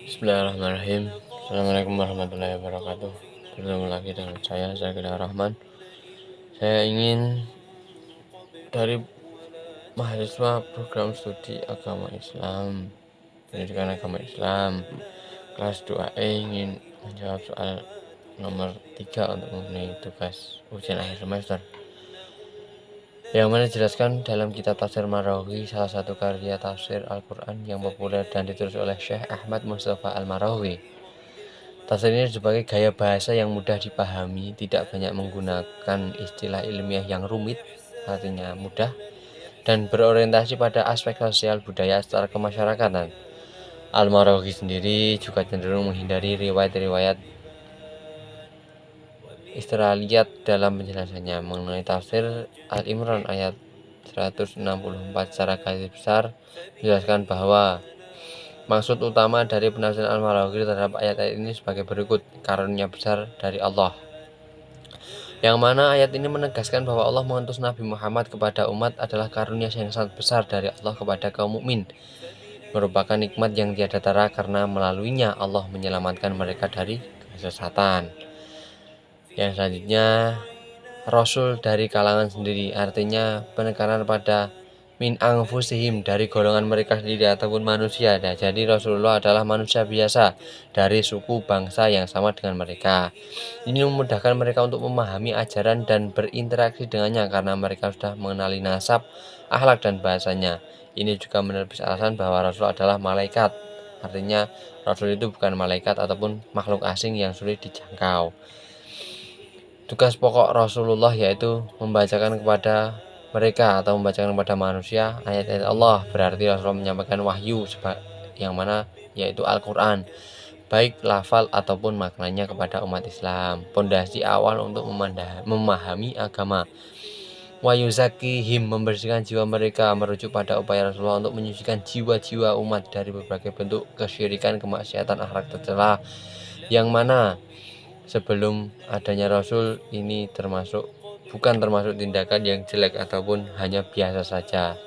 Bismillahirrahmanirrahim. Assalamualaikum warahmatullahi wabarakatuh. Bertemu lagi dengan saya Zakira Rahman. Saya ingin dari mahasiswa program studi agama Islam, pendidikan agama Islam, kelas 2E ingin menjawab soal nomor 3 untuk memenuhi tugas ujian akhir semester. Yang mana dijelaskan dalam kitab Tafsir Marawi, salah satu karya tafsir Al-Quran yang populer dan ditulis oleh Syekh Ahmad Mustafa Al-Marawi. Tafsir ini sebagai gaya bahasa yang mudah dipahami, tidak banyak menggunakan istilah ilmiah yang rumit, artinya mudah, dan berorientasi pada aspek sosial budaya secara kemasyarakatan. Al-Marawi sendiri juga cenderung menghindari riwayat-riwayat Israiliyat dalam penjelasannya mengenai tafsir Al-Imran ayat 164 secara garis besar menjelaskan bahwa maksud utama dari penafsiran Al-Marawi terhadap ayat-ayat ini sebagai berikut: karunia besar dari Allah, yang mana ayat ini menegaskan bahwa Allah mengutus Nabi Muhammad kepada umat adalah karunia yang sangat besar dari Allah kepada kaum mukmin, merupakan nikmat yang tiada tara karena melaluinya Allah menyelamatkan mereka dari kesesatan. Yang selanjutnya, Rasul dari kalangan sendiri, artinya penekanan pada min anfusihim, dari golongan mereka sendiri ataupun manusia. Nah, jadi Rasulullah adalah manusia biasa dari suku bangsa yang sama dengan mereka. Ini memudahkan mereka untuk memahami ajaran dan berinteraksi dengannya karena mereka sudah mengenali nasab, akhlak dan bahasanya. Ini juga menepis alasan bahwa Rasul adalah malaikat. Artinya Rasul itu bukan malaikat ataupun makhluk asing yang sulit dijangkau. Tugas pokok Rasulullah yaitu membacakan kepada mereka atau membacakan kepada manusia ayat-ayat Allah. Berarti Rasulullah menyampaikan wahyu yang mana yaitu Al-Quran, baik lafal ataupun maknanya kepada umat Islam. Pondasi awal untuk memahami agama. Wayuzakihim, membersihkan jiwa mereka, merujuk pada upaya Rasulullah untuk menyucikan jiwa-jiwa umat dari berbagai bentuk kesyirikan, kemaksiatan, akhlak tercela, yang mana sebelum adanya Rasul ini bukan termasuk tindakan yang jelek ataupun hanya biasa saja.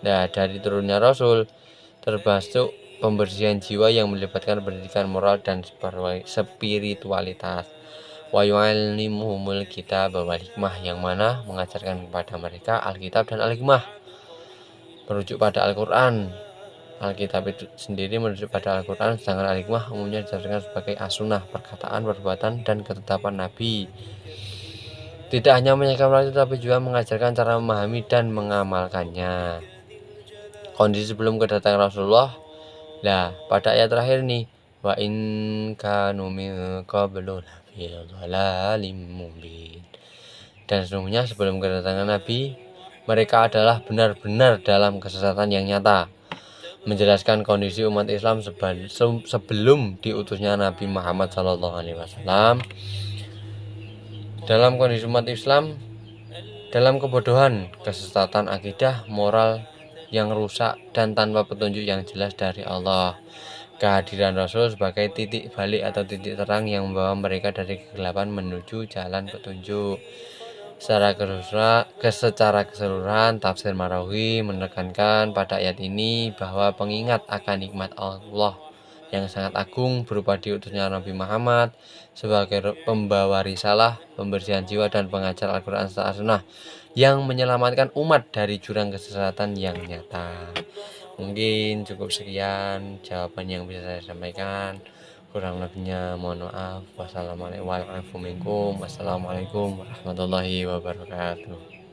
Nah, dari turunnya Rasul termasuk pembersihan jiwa yang melibatkan pendidikan moral dan spiritualitas. Wa yu'allimuhumul kitab wal hikmah, yang mana mengajarkan kepada mereka Alkitab dan Al-Hikmah, merujuk pada Al-Quran. Alkitab itu sendiri merujuk pada Al-Quran, sedangkan Al-Hikmah umumnya diartikan sebagai as-sunnah, perkataan, perbuatan, dan ketetapan Nabi. Tidak hanya menyampaikan itu, tapi juga mengajarkan cara memahami dan mengamalkannya. Kondisi sebelum kedatangan Rasulullah. Nah, pada ayat terakhir nih, wa in kanu min qablu lafi dhalalim mubin. Dan sesungguhnya sebelum kedatangan Nabi, mereka adalah benar-benar dalam kesesatan yang nyata. Menjelaskan kondisi umat Islam sebelum diutusnya Nabi Muhammad SAW. Dalam kondisi umat Islam dalam kebodohan, kesesatan akidah, moral yang rusak, dan tanpa petunjuk yang jelas dari Allah. Kehadiran Rasul sebagai titik balik atau titik terang yang membawa mereka dari kegelapan menuju jalan petunjuk. Secara keseluruhan, tafsir Marawi menekankan pada ayat ini bahwa pengingat akan nikmat Allah yang sangat agung berupa diutusnya Nabi Muhammad sebagai pembawa risalah, pembersihan jiwa, dan pengajar Al-Quran serta As-Sunnah yang menyelamatkan umat dari jurang kesesatan yang nyata. Mungkin cukup sekian jawaban yang bisa saya sampaikan. Kurang lebihnya mohon maaf. Wassalamualaikum warahmatullahi wabarakatuh.